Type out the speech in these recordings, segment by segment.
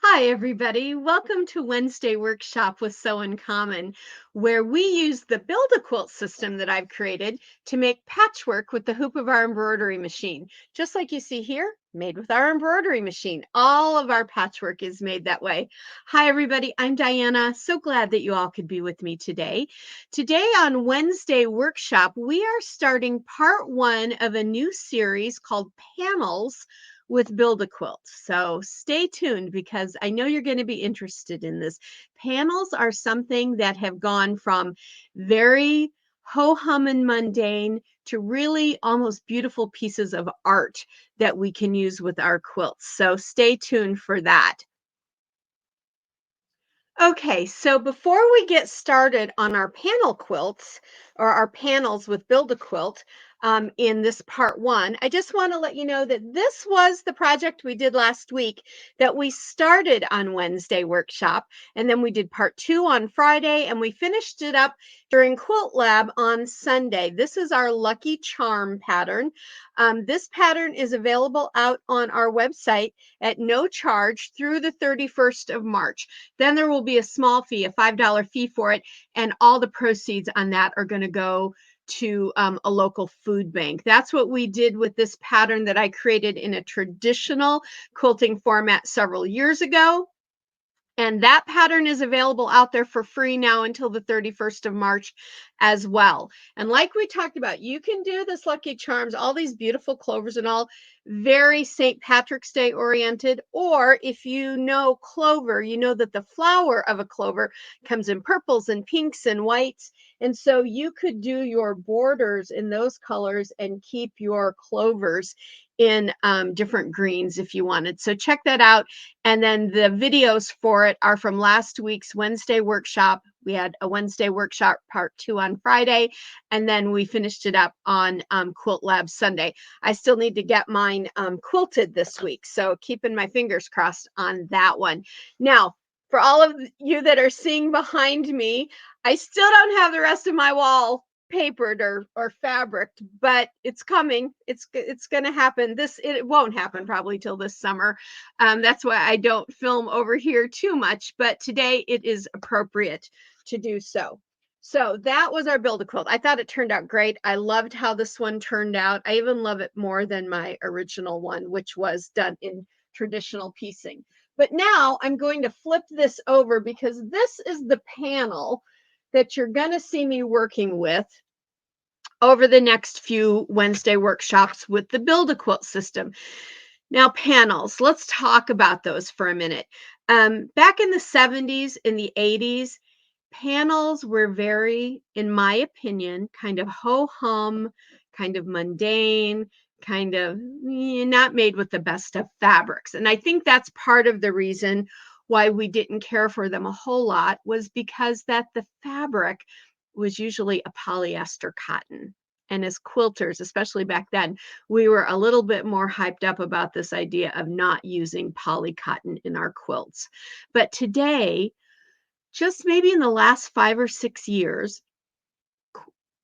Hi, everybody. Welcome to Wednesday Workshop with Sew in Common, where we use the Build A Quilt system that I've created to make patchwork with the hoop of our embroidery machine. Just like you see here, made with our embroidery machine. All of our patchwork is made that way. Hi, everybody. I'm Diana. So glad that you all could be with me today. Today on Wednesday Workshop, we are starting part one of a new series called Panels with Build a Quilt. So stay tuned because I know you're going to be interested in this. Panels are something that have gone from very ho-hum and mundane to really almost beautiful pieces of art that we can use with our quilts. So stay tuned for that. Okay, so before we get started on our panel quilts or our panels with Build a Quilt in this part one, I just want to let you know that this was the project we did last week that we started on Wednesday workshop. And then we did part two on Friday and we finished it up during Quilt Lab on Sunday. This is our Lucky Charm pattern. This pattern is available out on our website at no charge through the 31st of March. Then there will be a small fee, a $5 fee for it, and all the proceeds on that are going to go to a local food bank. That's what we did with this pattern that I created in a traditional quilting format several years ago. And that pattern is available out there for free now until the 31st of March as well. And like we talked about, you can do this Lucky Charms, all these beautiful clovers and all, very St. Patrick's Day oriented. Or if you know clover, you know that the flower of a clover comes in purples and pinks and whites. And so you could do your borders in those colors and keep your clovers in different greens if you wanted. So check that out. And then the videos for it are from last week's Wednesday workshop. We had a Wednesday workshop part two on Friday, and then we finished it up on Quilt Lab Sunday. I still need to get mine quilted this week, so keeping my fingers crossed on that one. Now, for all of you that are seeing behind me, I still don't have the rest of my wall papered or fabricked, but it's coming. It's going to happen. It won't happen probably till this summer. That's why I don't film over here too much, but today it is appropriate to do so. So that was our Build a Quilt. I thought it turned out great. I loved how this one turned out. I even love it more than my original one, which was done in traditional piecing. But now I'm going to flip this over because this is the panel that you're going to see me working with over the next few Wednesday workshops with the Build a Quilt system. Now, panels, let's talk about those for a minute. Back in the 70s, in the 80s, panels were very, in my opinion, kind of ho-hum, kind of mundane, kind of not made with the best of fabrics. And I think that's part of the reason why we didn't care for them a whole lot, was because that the fabric was usually a polyester cotton. And as quilters, especially back then, we were a little bit more hyped up about this idea of not using poly cotton in our quilts. But today, just maybe in the last 5 or 6 years,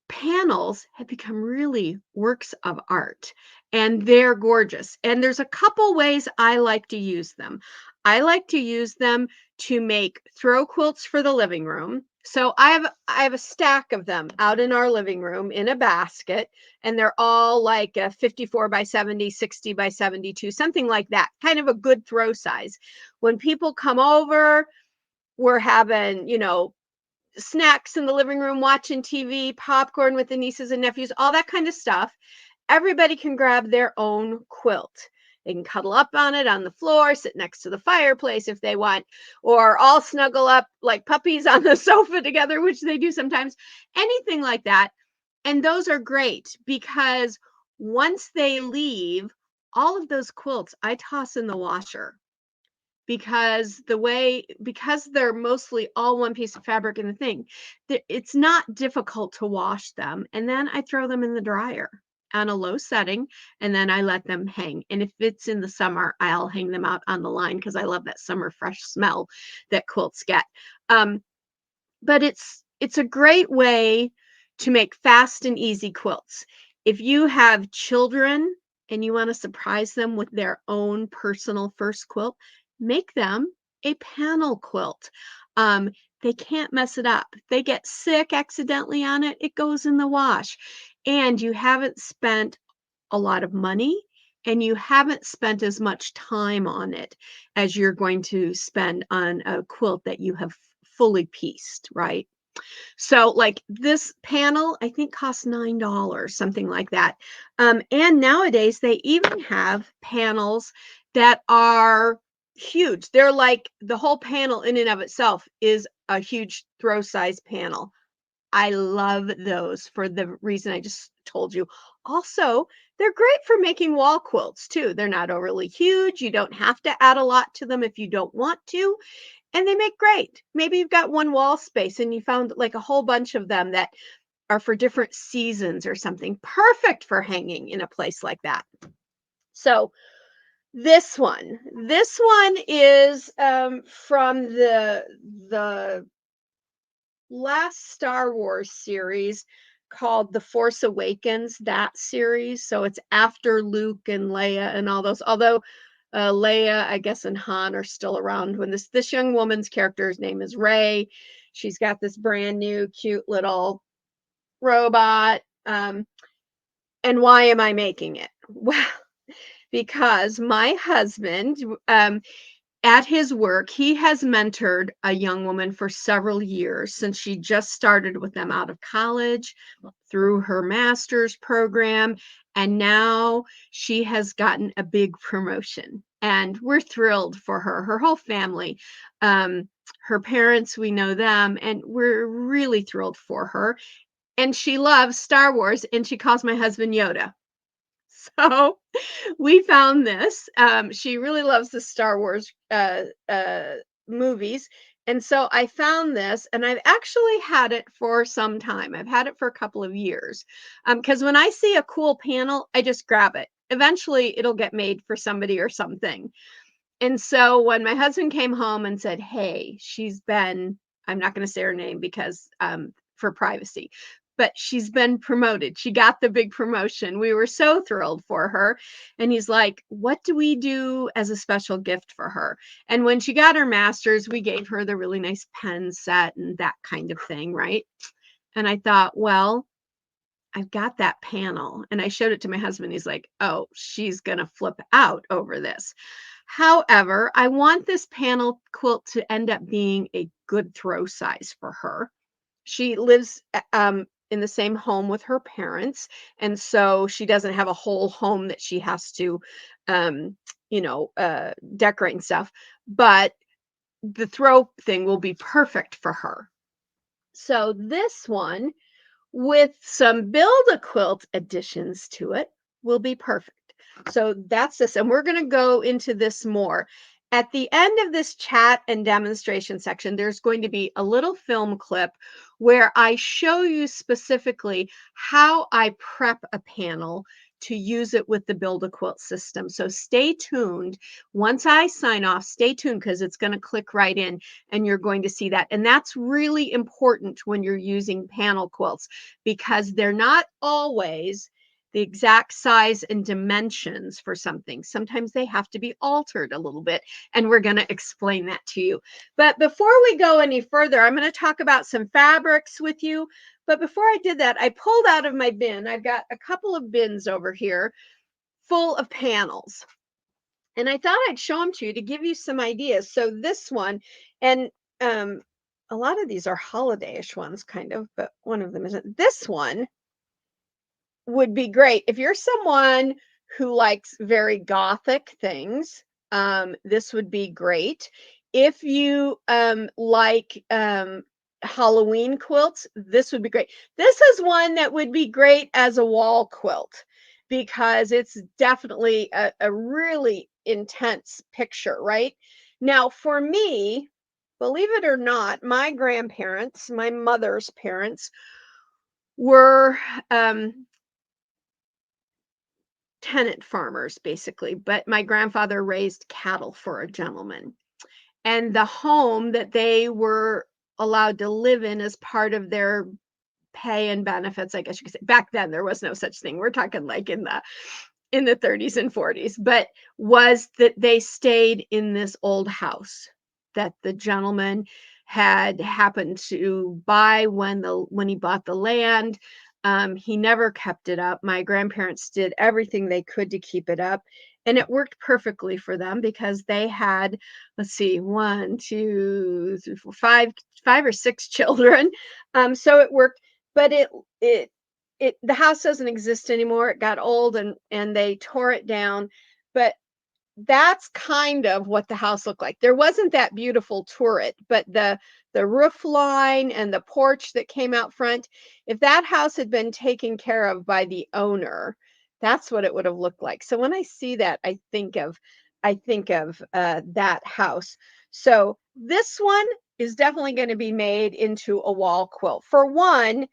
panels have become really works of art, and they're gorgeous. And there's a couple ways I like to use them. I like to use them to make throw quilts for the living room. So I have a stack of them out in our living room in a basket, and they're all like a 54 by 70, 60 by 72, something like that, kind of a good throw size. When people come over, we're having, snacks in the living room, watching TV, popcorn with the nieces and nephews, all that kind of stuff. Everybody can grab their own quilt. They can cuddle up on it on the floor, sit next to the fireplace if they want, or all snuggle up like puppies on the sofa together, which they do sometimes, anything like that. And those are great because once they leave, all of those quilts I toss in the washer, because they're mostly all one piece of fabric in the thing, it's not difficult to wash them, and then I throw them in the dryer on a low setting, and then I let them hang. And if it's in the summer, I'll hang them out on the line because I love that summer fresh smell that quilts get. But it's a great way to make fast and easy quilts. If you have children and you want to surprise them with their own personal first quilt, make them a panel quilt. Um, they can't mess it up. If they get sick accidentally on it, it goes in the wash. And you haven't spent a lot of money and you haven't spent as much time on it as you're going to spend on a quilt that you have fully pieced, right? So, like this panel, I think costs $9, something like that. And nowadays, they even have panels that are huge. They're like the whole panel in and of itself is a huge throw size panel. I love those for the reason I just told you. Also, they're great for making wall quilts too. They're not overly huge. You don't have to add a lot to them if you don't want to. And they make great. Maybe you've got one wall space and you found like a whole bunch of them that are for different seasons or something. Perfect for hanging in a place like that. So this one is from the last Star Wars series called The Force Awakens, that series. So it's after Luke and Leia and all those. Although Leia, I guess, and Han are still around when this young woman's character's name is Rey. She's got this brand new cute little robot. And why am I making it? Well, because my husband, at his work, he has mentored a young woman for several years since she just started with them out of college through her master's program. And now she has gotten a big promotion. And we're thrilled for her, her whole family. Her parents, we know them, and we're really thrilled for her. And she loves Star Wars, and she calls my husband Yoda. So we found this. She really loves the Star Wars movies. And so I found this, and I've actually had it for some time. I've had it for a couple of years. Because when I see a cool panel, I just grab it. Eventually, it'll get made for somebody or something. And so when my husband came home and said, "Hey, I'm not going to say her name because for privacy, but she's been promoted. She got the big promotion." We were so thrilled for her. And he's like, "What do we do as a special gift for her?" And when she got her master's, we gave her the really nice pen set and that kind of thing, right? And I thought, well, I've got that panel. And I showed it to my husband. He's like, "Oh, she's going to flip out over this." However, I want this panel quilt to end up being a good throw size for her. She lives in the same home with her parents, and so she doesn't have a whole home that she has to, um, decorate and stuff. But the throw thing will be perfect for her. So this one with some Build a Quilt additions to it will be perfect. So that's this, and we're going to go into this more. At the end of this chat and demonstration section, there's going to be a little film clip where I show you specifically how I prep a panel to use it with the Build a Quilt system. So stay tuned. Once I sign off, stay tuned because it's going to click right in and you're going to see that. And that's really important when you're using panel quilts because they're not always the exact size and dimensions for something. Sometimes they have to be altered a little bit, and we're going to explain that to you. But before we go any further, I'm going to talk about some fabrics with you. But before I did that, I pulled out of my bin. I've got a couple of bins over here full of panels. And I thought I'd show them to you to give you some ideas. So this one, and a lot of these are holiday-ish ones, kind of, but one of them isn't. This one would be great if you're someone who likes very gothic things. This would be great. If you like Halloween quilts, this would be great. This is one that would be great as a wall quilt because it's definitely a really intense picture, right? Now, for me, believe it or not, my grandparents, my mother's parents, were tenant farmers, basically, but my grandfather raised cattle for a gentleman. And the home that they were allowed to live in as part of their pay and benefits, I guess you could say. Back then there was no such thing. We're talking like in the 30s and 40s, but was that they stayed in this old house. that the gentleman had happened to buy when he bought the land. He never kept it up. My grandparents did everything they could to keep it up, and it worked perfectly for them because they had, let's see, one, two, three, four, five or six children. So it worked, but the house doesn't exist anymore. It got old and they tore it down. But that's kind of what the house looked like. There wasn't that beautiful turret, but the roof line and the porch that came out front, if that house had been taken care of by the owner, that's what it would have looked like. So when I see that, I think of that house. So this one is definitely going to be made into a wall quilt. For one,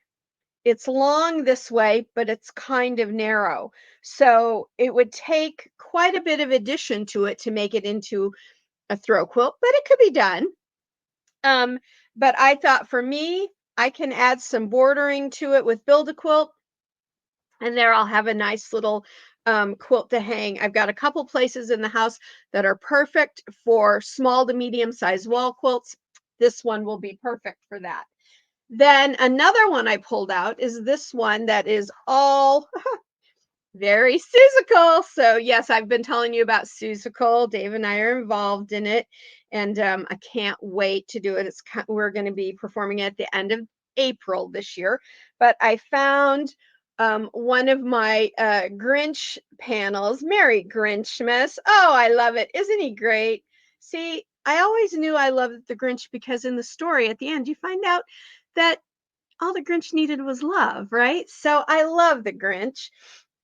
it's long this way, but it's kind of narrow. So it would take quite a bit of addition to it to make it into a throw quilt, but it could be done. Um, but I thought for me, I can add some bordering to it with Build a Quilt, and there I'll have a nice little quilt to hang. I've got a couple places in the house that are perfect for small to medium sized wall quilts. This one will be perfect for that. Then another one I pulled out is this one that is all very Seussical. So yes, I've been telling you about Seussical. Dave and I are involved in it, and I can't wait to do it. We're going to be performing it at the end of April this year. But I found one of my Grinch panels, Merry Grinchmas. Oh, I love it. Isn't he great? See, I always knew I loved the Grinch because in the story at the end, you find out that all the Grinch needed was love, right? So I love the Grinch.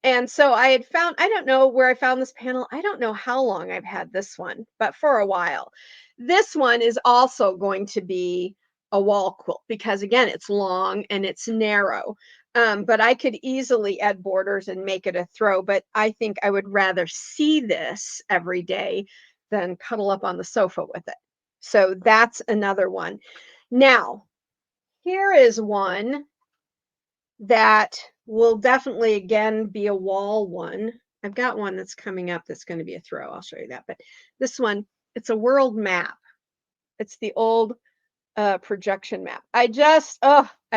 And so I had found, I don't know where I found this panel. I don't know how long I've had this one, but for a while. This one is also going to be a wall quilt because, again, it's long and it's narrow. But I could easily add borders and make it a throw. But I think I would rather see this every day than cuddle up on the sofa with it. So that's another one. Now, here is one that will definitely again be a wall one. I've got one that's coming up that's going to be a throw. I'll show you that. But this one, it's a world map. It's the old projection map. I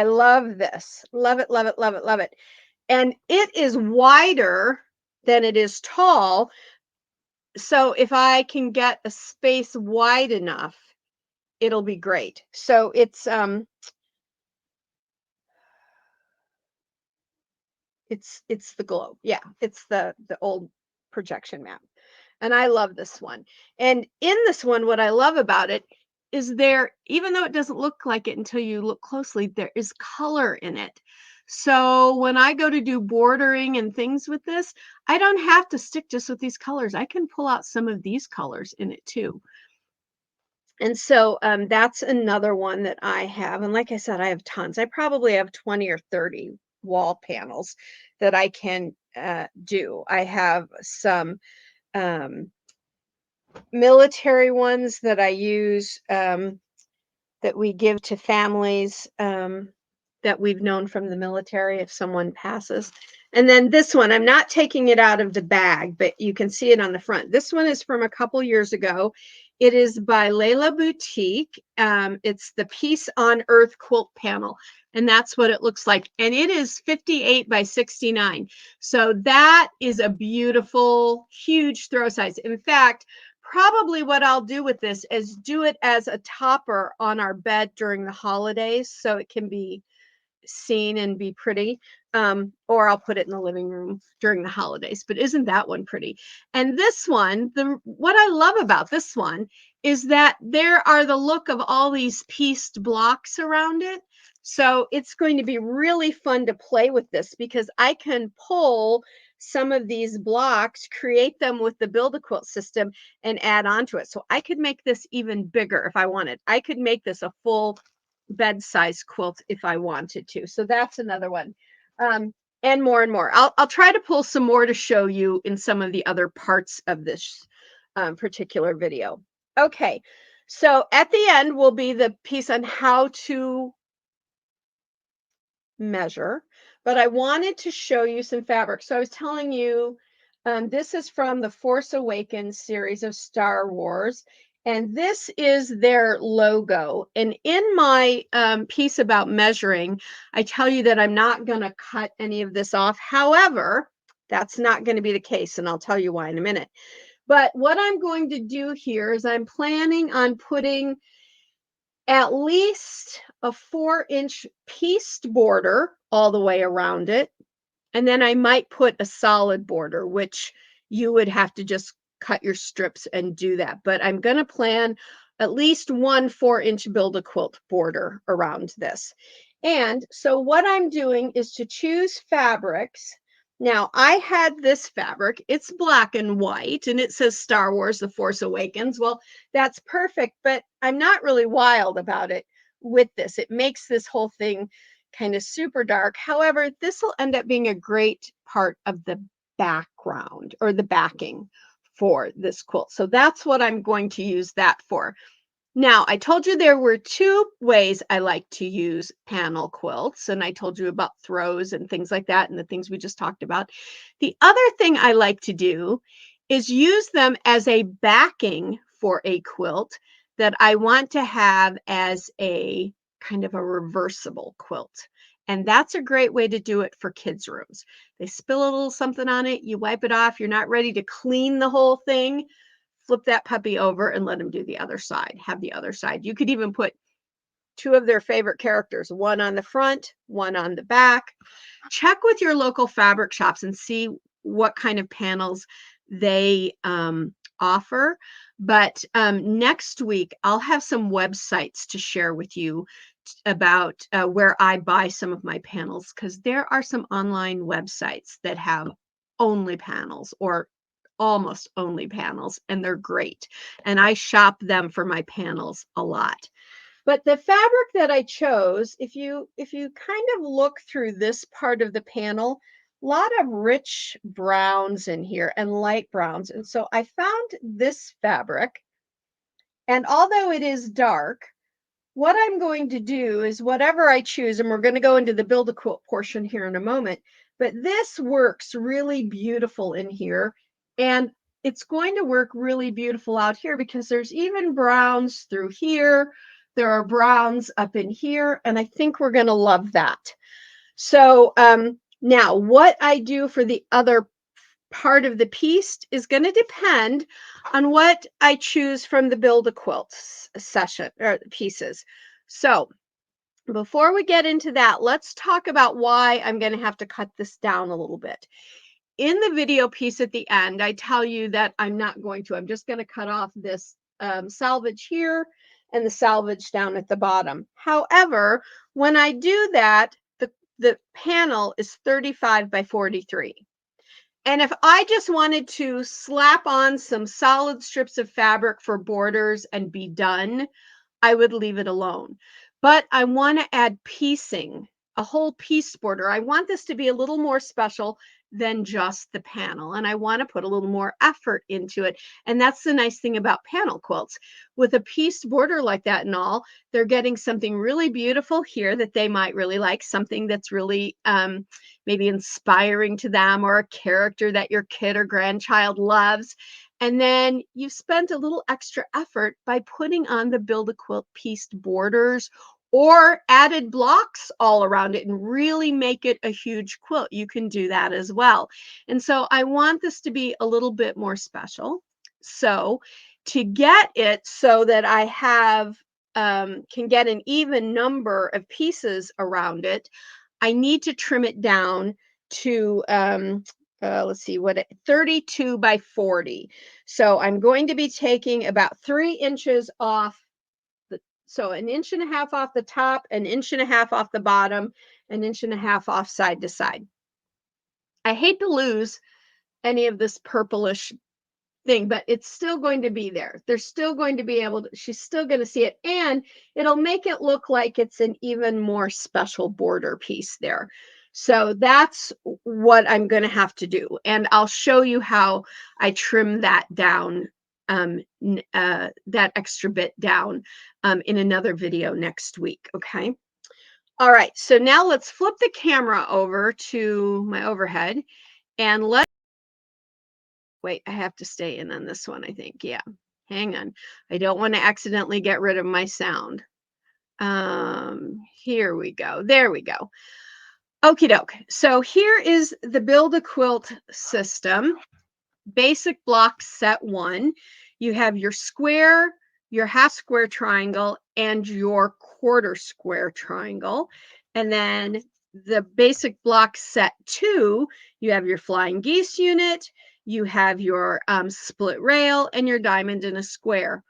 love this. Love it, love it, love it, love it. And it is wider than it is tall. So if I can get a space wide enough, it'll be great. So it's the globe. Yeah, it's the old projection map. And I love this one. And in this one, what I love about it is there, even though it doesn't look like it until you look closely, there is color in it. So when I go to do bordering and things with this, I don't have to stick just with these colors. I can pull out some of these colors in it too. And so that's another one that I have. And like I said, I have tons. I probably have 20 or 30 wall panels that I can do. I have some um, military ones that I use that we give to families that we've known from the military if someone passes. And then this one, I'm not taking it out of the bag, but you can see it on the front. This one is from a couple years ago. It is by Layla Boutique. It's the Peace on Earth quilt panel, and that's what it looks like. And it is 58 by 69. So that is a beautiful, huge throw size. In fact, probably what I'll do with this is do it as a topper on our bed during the holidays so it can be seen and be pretty. Or I'll put it in the living room during the holidays. But isn't that one pretty? And this one, what I love about this one is that there are the look of all these pieced blocks around it. So it's going to be really fun to play with this because I can pull some of these blocks, create them with the Build a Quilt system, and add on to it. So I could make this even bigger if I wanted. I could make this a full bed size quilt if I wanted to. So that's another one. And more and more. I'll try to pull some more to show you in some of the other parts of this particular video. Okay, so at the end will be the piece on how to measure, but I wanted to show you some fabric. So I was telling you, this is from the Force Awakens series of Star Wars, And this is their logo. And in my piece about measuring, I tell you that I'm not going to cut any of this off. However, that's not going to be the case, and I'll tell you why in a minute. But what I'm going to do here is I'm planning on putting at least a 4-inch pieced border all the way around it. And then I might put a solid border, which you would have to just cut your strips and do that. But I'm going to plan at least one 4-inch Build a Quilt border around this. And so what I'm doing is to choose fabrics. Now, I had this fabric. It's black and white, and it says Star Wars: The Force Awakens. Well, that's perfect, but I'm not really wild about it with this. It makes this whole thing kind of super dark. However, this will end up being a great part of the background or the backing for this quilt. So that's what I'm going to use that for. Now, I told you there were 2 ways I like to use panel quilts, and I told you about throws and things like that and the things we just talked about. The other thing I like to do is use them as a backing for a quilt that I want to have as a kind of a reversible quilt. And that's a great way to do it for kids' rooms. They spill a little something on it, you wipe it off, you're not ready to clean the whole thing, flip that puppy over and let them do the other side, have the other side. You could even put 2 of their favorite characters, one on the front, one on the back. Check with your local fabric shops and see what kind of panels they offer. But next week, I'll have some websites to share with you about where I buy some of my panels, because there are some online websites that have only panels or almost only panels, and they're great. And I shop them for my panels a lot. But the fabric that I chose, if you kind of look through this part of the panel, a lot of rich browns in here and light browns. And so I found this fabric, and although it is dark, what I'm going to do is whatever I choose, and we're going to go into the Build a Quilt portion here in a moment, but this works really beautiful in here. And it's going to work really beautiful out here because there's even browns through here. There are browns up in here, and I think we're going to love that. So now what I do for the other part of the piece is going to depend on what I choose from the Build a Quilt session or pieces. So before we get into that, let's talk about why I'm going to have to cut this down a little bit. In the video piece at the end, I tell you that I'm just going to cut off this salvage here and the salvage down at the bottom. However, when I do that, the panel is 35 by 43. And if I just wanted to slap on some solid strips of fabric for borders and be done, I would leave it alone. But I want to add piecing, a whole piece border. I want this to be a little more special than just the panel, and I want to put a little more effort into it. And that's the nice thing about panel quilts. With a pieced border like that and all, they're getting something really beautiful here that they might really like, something that's really maybe inspiring to them, or a character that your kid or grandchild loves. And then you spent a little extra effort by putting on the Build a Quilt pieced borders or added blocks all around it and really make it a huge quilt. You can do that as well. And so I want this to be a little bit more special. So to get it so that I have can get an even number of pieces around it, I need to trim it down to let's see, 32 by 40. So I'm going to be taking about 3 inches off so 1.5 inches off the top, 1.5 inches off the bottom, 1.5 inches off side to side. I hate to lose any of this purplish thing, but it's still going to be there. They're still going to be able to, she's still going to see it, and it'll make it look like it's an even more special border piece there. So that's what I'm going to have to do. And I'll show you how I trim that down, that extra bit down in another video next week. Okay. All right. So now let's flip the camera over to my overhead and wait, I have to stay in on this one, I think. Yeah. Hang on. I don't want to accidentally get rid of my sound. Here we go. There we go. Okie doke. So here is the Build a Quilt system. Basic block set one. You have your square, your half square triangle, and your quarter square triangle. And then the basic block set two, you have your flying geese unit, you have your split rail, and your diamond in a square.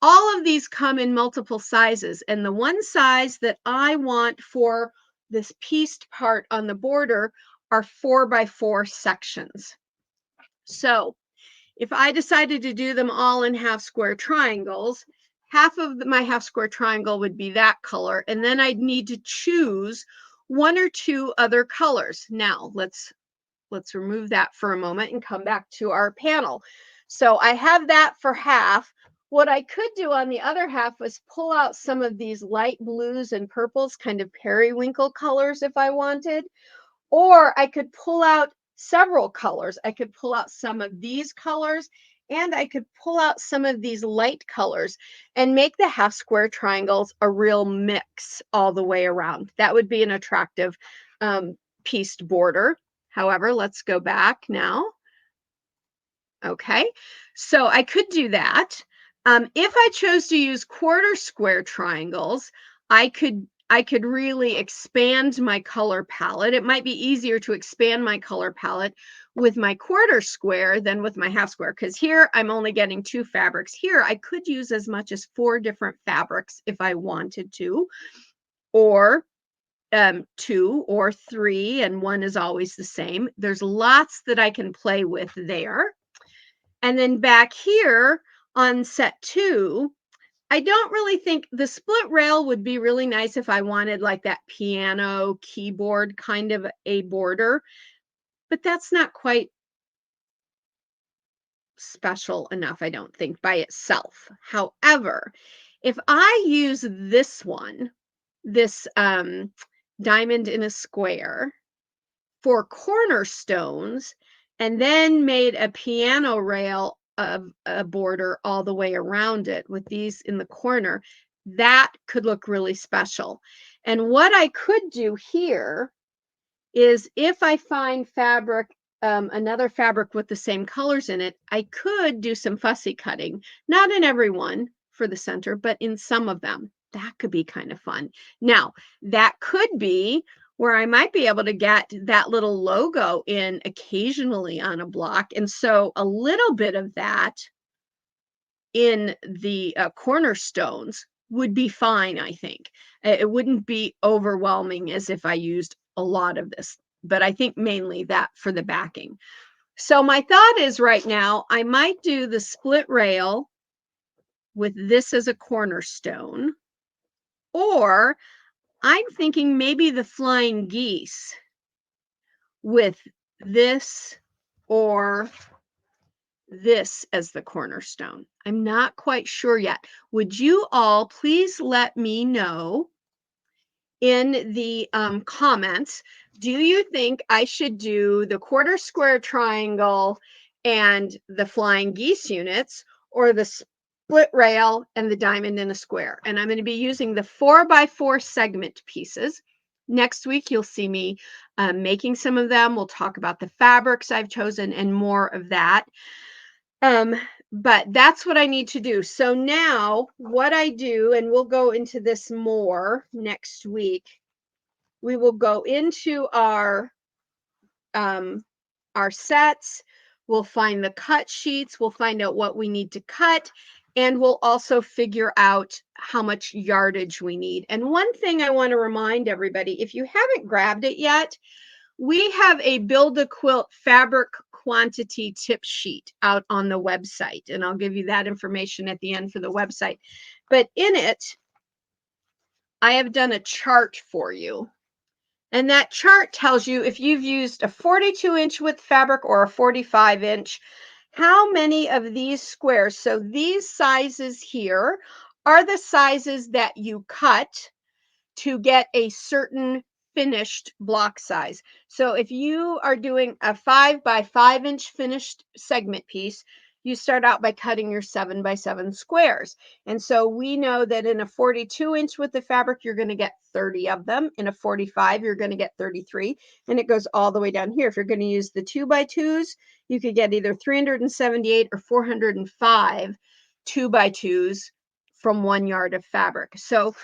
All of these come in multiple sizes. And the one size that I want for this pieced part on the border are 4x4 sections. So if I decided to do them all in half square triangles, half of my half square triangle would be that color. And then I'd need to choose one or two other colors. Now let's remove that for a moment and come back to our panel. So I have that for half. What I could do on the other half was pull out some of these light blues and purples, kind of periwinkle colors if I wanted, or I could pull out several colors. I could pull out some of these colors, and I could pull out some of these light colors and make the half square triangles a real mix all the way around. That would be an attractive pieced border. However, let's go back now. Okay, so I could do that. If I chose to use quarter square triangles, I could really expand my color palette. It might be easier to expand my color palette with my quarter square than with my half square, because here I'm only getting 2 fabrics. Here I could use as much as 4 different fabrics if I wanted to, or 2 or 3, and 1 is always the same. There's lots that I can play with there. And then back here on set 2, I don't really think the split rail would be really nice if I wanted like that piano keyboard kind of a border, but that's not quite special enough, I don't think, by itself. However, if I use this one, this diamond in a square, for cornerstones, and then made a piano rail of a border all the way around it with these in the corner, that could look really special. And what I could do here is, if I find fabric, another fabric with the same colors in it, I could do some fussy cutting, not in every one for the center, but in some of them. That could be kind of fun. Now, that could be where I might be able to get that little logo in occasionally on a block. And so a little bit of that in the cornerstones would be fine, I think. It wouldn't be overwhelming as if I used a lot of this, but I think mainly that for the backing. So my thought is right now, I might do the split rail with this as a cornerstone, or I'm thinking maybe the flying geese with this or this as the cornerstone. I'm not quite sure yet. Would you all please let me know in the comments, do you think I should do the quarter square triangle and the flying geese units, or the split rail and the diamond in a square? And I'm going to be using the 4x4 segment pieces. Next week, you'll see me making some of them. We'll talk about the fabrics I've chosen and more of that. But that's what I need to do. So now what I do, and we'll go into this more next week, we will go into our sets, we'll find the cut sheets, we'll find out what we need to cut, and we'll also figure out how much yardage we need. And one thing I want to remind everybody, if you haven't grabbed it yet, we have a Build a Quilt fabric quantity tip sheet out on the website, and I'll give you that information at the end for the website. But in it, I have done a chart for you. And that chart tells you, if you've used a 42-inch width fabric or a 45-inch, how many of these squares. So these sizes here are the sizes that you cut to get a certain finished block size. So if you are doing a 5 by 5 inch finished segment piece, you start out by cutting your 7x7 squares. And so we know that in a 42-inch width of fabric, you're going to get 30 of them. In a 45, you're going to get 33. And it goes all the way down here. If you're going to use the 2x2s, you could get either 378 or 405 2x2s from 1 yard of fabric. So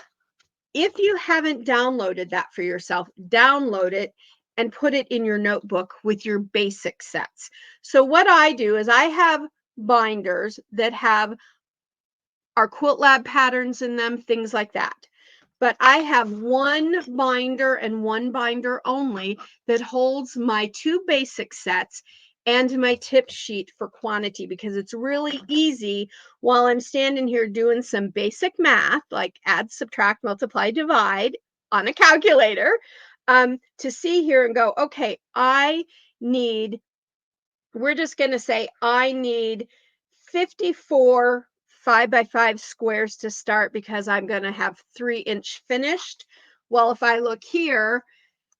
if you haven't downloaded that for yourself, download it and put it in your notebook with your basic sets. So what I do is I have binders that have our Quilt Lab patterns in them, things like that. But I have one binder and one binder only that holds my 2 basic sets and my tip sheet for quantity, because it's really easy while I'm standing here doing some basic math like add, subtract, multiply, divide on a calculator, to see here and go, okay, we're just going to say I need 54 5x5 squares to start, because I'm going to have 3-inch finished. Well, if I look here,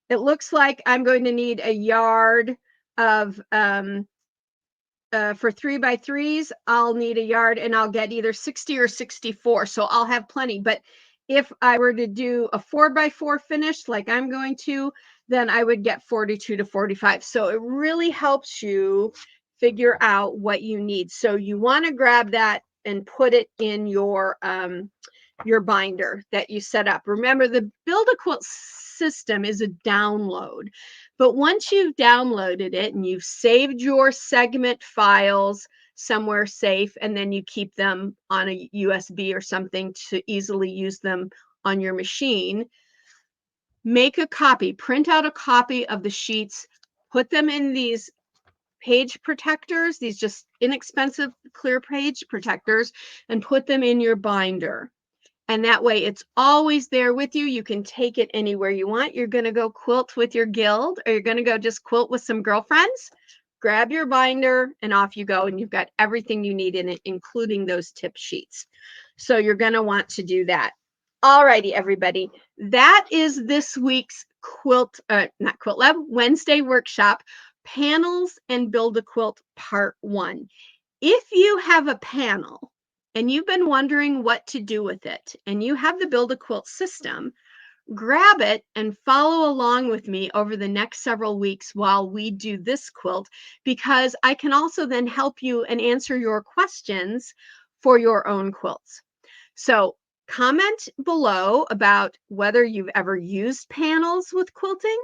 it looks like I'm going to need a yard of for 3x3s, I'll need a yard and I'll get either 60 or 64. So I'll have plenty. But if I were to do a 4x4 finish like I'm going to, then I would get 42 to 45. So it really helps you figure out what you need. So you want to grab that and put it in your binder that you set up. Remember, the Build a Quilt system is a download. But once you've downloaded it and you've saved your segment files somewhere safe, and then you keep them on a USB or something to easily use them on your machine, make a copy, print out a copy of the sheets, put them in these page protectors, these just inexpensive clear page protectors, and put them in your binder. And that way it's always there with you. You can take it anywhere you want. You're going to go quilt with your guild, or you're going to go just quilt with some girlfriends. Grab your binder and off you go. And you've got everything you need in it, including those tip sheets. So you're going to want to do that. All righty, everybody. That is this week's not Quilt Lab, Wednesday workshop, Panels and Build a Quilt Part 1. If you have a panel and you've been wondering what to do with it, and you have the Build a Quilt system, grab it and follow along with me over the next several weeks while we do this quilt, because I can also then help you and answer your questions for your own quilts. So comment below about whether you've ever used panels with quilting,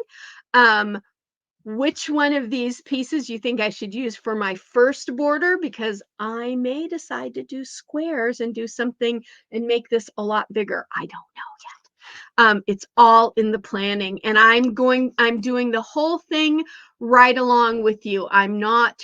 which one of these pieces you think I should use for my first border, because I may decide to do squares and do something and make this a lot bigger. I don't know yet. It's all in the planning, and I'm doing the whole thing right along with you. I'm not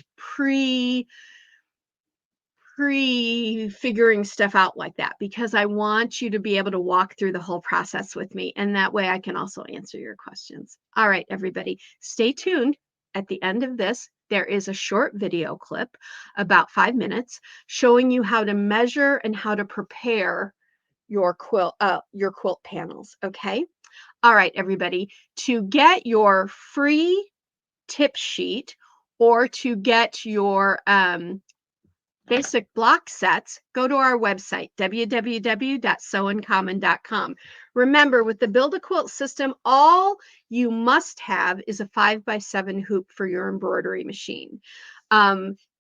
figuring stuff out like that, because I want you to be able to walk through the whole process with me, and that way I can also answer your questions. All right, everybody, stay tuned. At the end of this, there is a short video clip, about 5 minutes, showing you how to measure and how to prepare your quilt panels. Okay. All right, everybody, to get your free tip sheet, or to get your basic block sets, go to our website, www.sewincommon.com. Remember, with the Build a Quilt system, all you must have is a 5x7 hoop for your embroidery machine.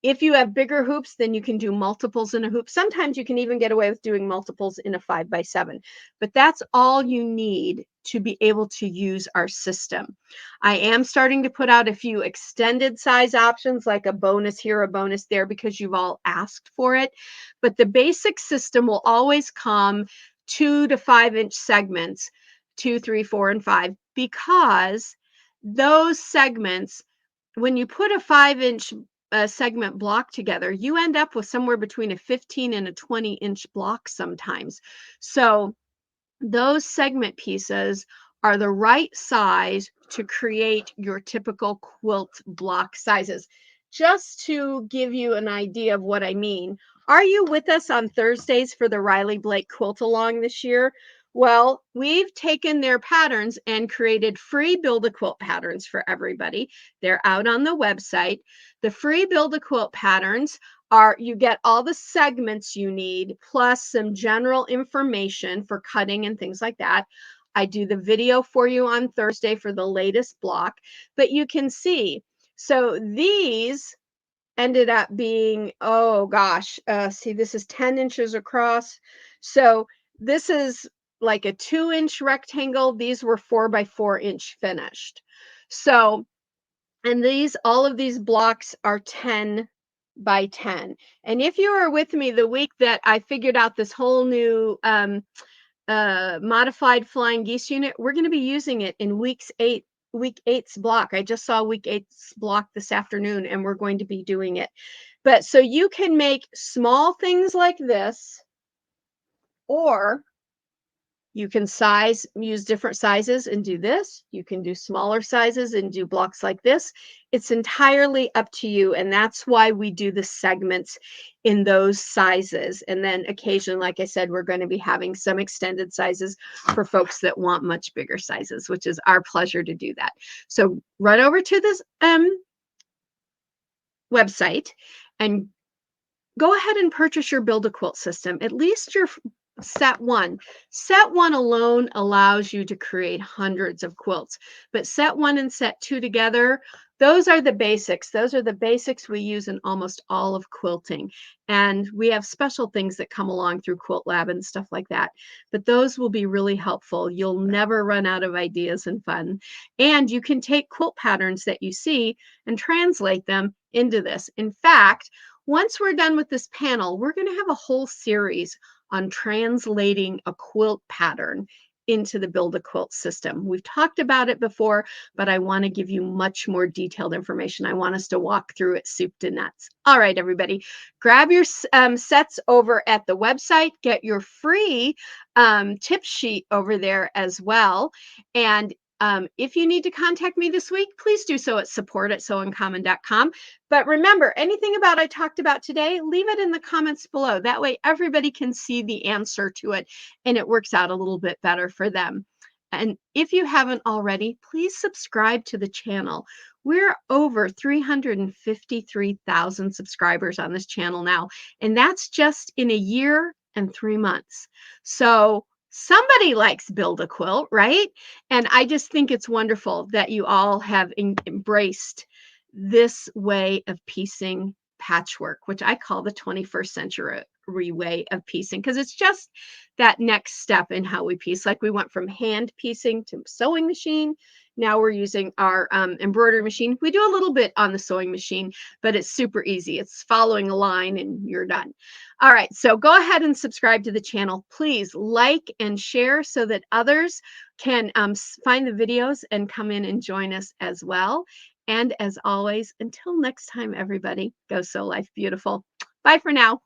If you have bigger hoops, then you can do multiples in a hoop. Sometimes you can even get away with doing multiples in a 5x7, but that's all you need to be able to use our system. I am starting to put out a few extended size options, like a bonus here, a bonus there, because you've all asked for it. But the basic system will always come 2 to 5 inch segments, 2, 3, 4, and 5, because those segments, when you put a 5-inch segment block together, you end up with somewhere between a 15 and a 20-inch block sometimes. So those segment pieces are the right size to create your typical quilt block sizes. Just to give you an idea of what I mean, are you with us on Thursdays for the Riley Blake Quilt Along this year? Well, we've taken their patterns and created free Build a Quilt patterns for everybody. They're out on the website. The free Build a Quilt patterns you get all the segments you need, plus some general information for cutting and things like that. I do the video for you on Thursday for the latest block, but you can see. So these ended up being, oh gosh, see, this is 10 inches across. So this is like a 2-inch rectangle. These were 4 by 4 inch finished. So, and all of these blocks are 10 by 10. And if you were with me the week that I figured out this whole new modified flying geese unit, we're going to be using it in week eight's block. I just saw week eight's block this afternoon, and we're going to be doing it. But so you can make small things like this, or you can use different sizes and do this. You can do smaller sizes and do blocks like this. It's entirely up to you. And that's why we do the segments in those sizes. And then occasionally, like I said, we're going to be having some extended sizes for folks that want much bigger sizes, which is our pleasure to do that. So run over to this website and go ahead and purchase your Build a Quilt system, at least your set one. Set one alone allows you to create hundreds of quilts, but set one and set two together, those are the basics. Those are the basics we use in almost all of quilting. And we have special things that come along through Quilt Lab and stuff like that. But those will be really helpful. You'll never run out of ideas and fun. And you can take quilt patterns that you see and translate them into this. In fact, once we're done with this panel, we're going to have a whole series on translating a quilt pattern into the Build a Quilt system. We've talked about it before, but I want to give you much more detailed information. I want us to walk through it soup to nuts. All right, everybody, grab your sets over at the website. Get your free tip sheet over there as well. And if you need to contact me this week, please do so at support@sewuncommon.com. But remember, anything about I talked about today, leave it in the comments below. That way everybody can see the answer to it and it works out a little bit better for them. And if you haven't already, please subscribe to the channel. We're over 353,000 subscribers on this channel now, and that's just in a year and 3 months. So somebody likes Build a Quilt, right? And I just think it's wonderful that you all have embraced this way of piecing patchwork, which I call the 21st century way of piecing, because it's just that next step in how we piece. Like we went from hand piecing to sewing machine. Now we're using our embroidery machine. We do a little bit on the sewing machine, but it's super easy. It's following a line and you're done. All right, so go ahead and subscribe to the channel. Please like and share so that others can find the videos and come in and join us as well. And as always, until next time, everybody, go sew life beautiful. Bye for now.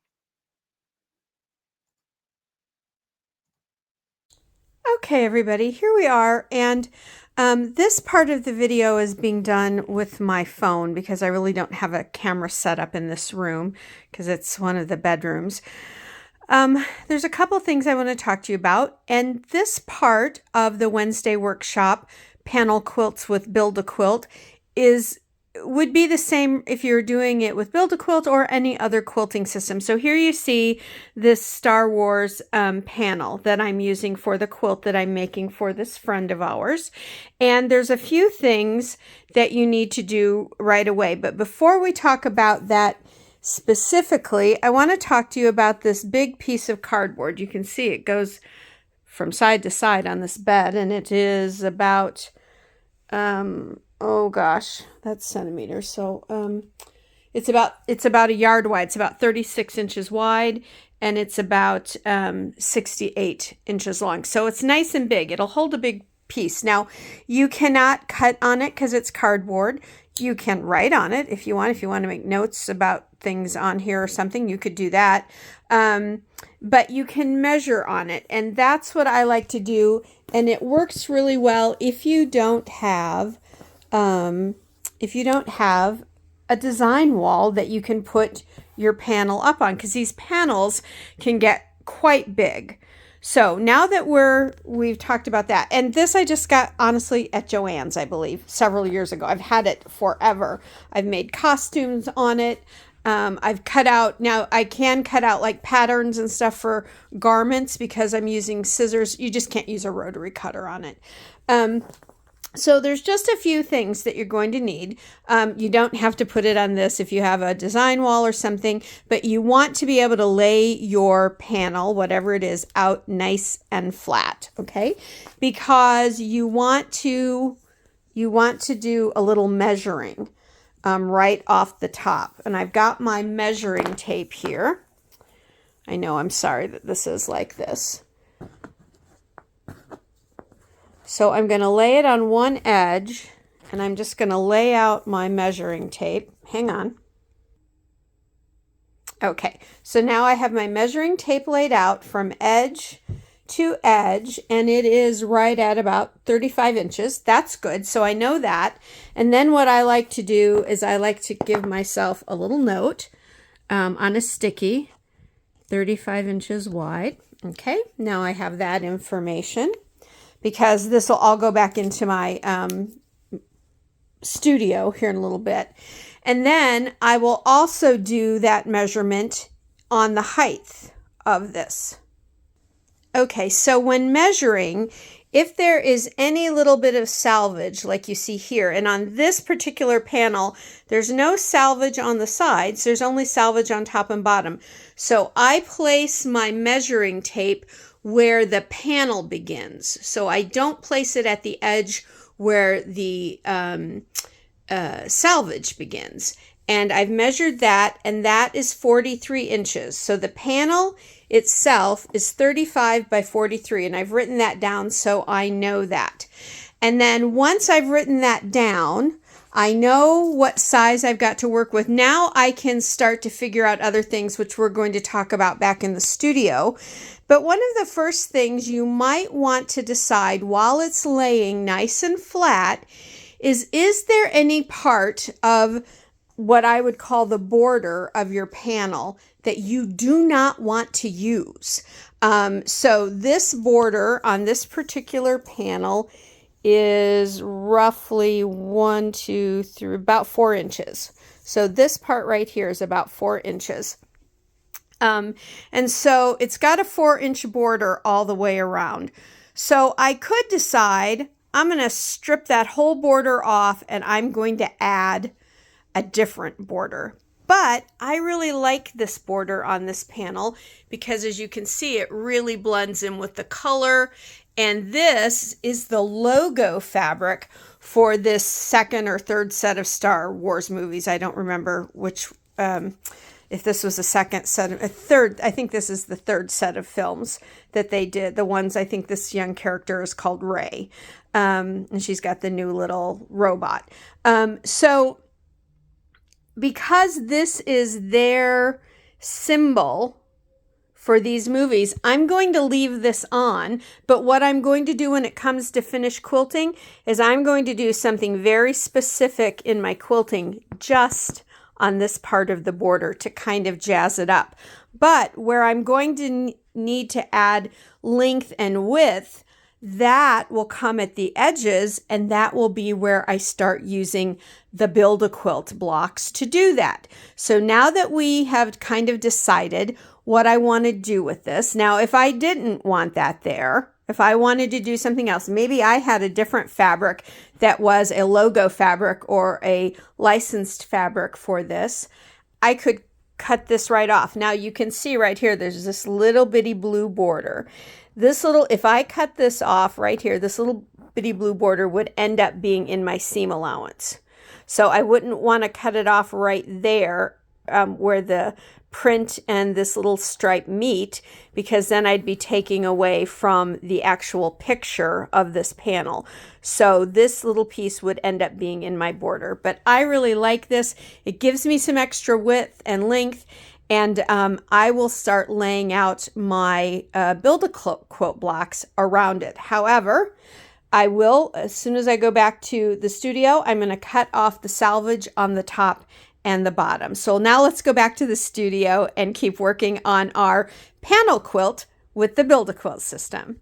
Okay, everybody, here we are, and this part of the video is being done with my phone because I really don't have a camera set up in this room because it's one of the bedrooms. There's a couple things I want to talk to you about, and this part of the Wednesday workshop, Panel Quilts with Build a Quilt, would be the same if you're doing it with Build a Quilt or any other quilting system. So here you see this Star Wars panel that I'm using for the quilt that I'm making for this friend of ours. And there's a few things that you need to do right away. But before we talk about that specifically, I want to talk to you about this big piece of cardboard. You can see it goes from side to side on this bed, and it is about oh gosh, that's centimeters. So it's about a yard wide. It's about 36 inches wide, and it's about 68 inches long. So it's nice and big. It'll hold a big piece. Now, you cannot cut on it because it's cardboard. You can write on it if you want. If you want to make notes about things on here or something, you could do that. But you can measure on it, and that's what I like to do. And it works really well if you don't have a design wall that you can put your panel up on, because these panels can get quite big. So now that we've talked about that, and this I just got honestly at Joann's, I believe, several years ago. I've had it forever. I've made costumes on it. I've cut out, now I can cut out like patterns and stuff for garments because I'm using scissors. You just can't use a rotary cutter on it. So there's just a few things that you're going to need. You don't have to put it on this if you have a design wall or something, but you want to be able to lay your panel, whatever it is, out nice and flat, okay? Because you want to do a little measuring right off the top. And I've got my measuring tape here. I know, I'm sorry that this is like this. So I'm going to lay it on one edge, and I'm just going to lay out my measuring tape. Hang on. Okay, so now I have my measuring tape laid out from edge to edge, and it is right at about 35 inches. That's good, so I know that. And then what I like to do is I like to give myself a little note on a sticky, 35 inches wide. Okay, now I have that information, because this will all go back into my studio here in a little bit. And then I will also do that measurement on the height of this. Okay, so when measuring, if there is any little bit of salvage like you see here, and on this particular panel, there's no salvage on the sides, there's only salvage on top and bottom. So I place my measuring tape where the panel begins. So I don't place it at the edge where the salvage begins. And I've measured that, and that is 43 inches. So the panel itself is 35 by 43, and I've written that down so I know that. And then once I've written that down, I know what size I've got to work with. Now I can start to figure out other things, which we're going to talk about back in the studio. But one of the first things you might want to decide while it's laying nice and flat is there any part of what I would call the border of your panel that you do not want to use? So this border on this particular panel is roughly 1, 2, 3, about 4 inches. So this part right here is about 4 inches. And so it's got a 4-inch border all the way around. So I could decide I'm going to strip that whole border off and I'm going to add a different border. But I really like this border on this panel because, as you can see, it really blends in with the color. And this is the logo fabric for this second or third set of Star Wars movies. I don't remember which, if this was a second set, a third, I think this is the third set of films that they did. The ones, I think this young character is called Rey. And she's got the new little robot. So because this is their symbol for these movies, I'm going to leave this on, but what I'm going to do when it comes to finished quilting is I'm going to do something very specific in my quilting just on this part of the border to kind of jazz it up. But where I'm going to need to add length and width, that will come at the edges, and that will be where I start using the Build A Quilt blocks to do that. So now that we have kind of decided what I want to do with this, now if I didn't want that there, if I wanted to do something else, maybe I had a different fabric that was a logo fabric or a licensed fabric for this, I could cut this right off. Now you can see right here, there's this little bitty blue border. This little, if I cut this off right here, this little bitty blue border would end up being in my seam allowance. So I wouldn't want to cut it off right there where the print and this little stripe meet, because then I'd be taking away from the actual picture of this panel. So this little piece would end up being in my border. But I really like this. It gives me some extra width and length. And I will start laying out my Build A Quilt blocks around it. However, I will, as soon as I go back to the studio, I'm going to cut off the salvage on the top and the bottom. So now let's go back to the studio and keep working on our panel quilt with the Build A Quilt system.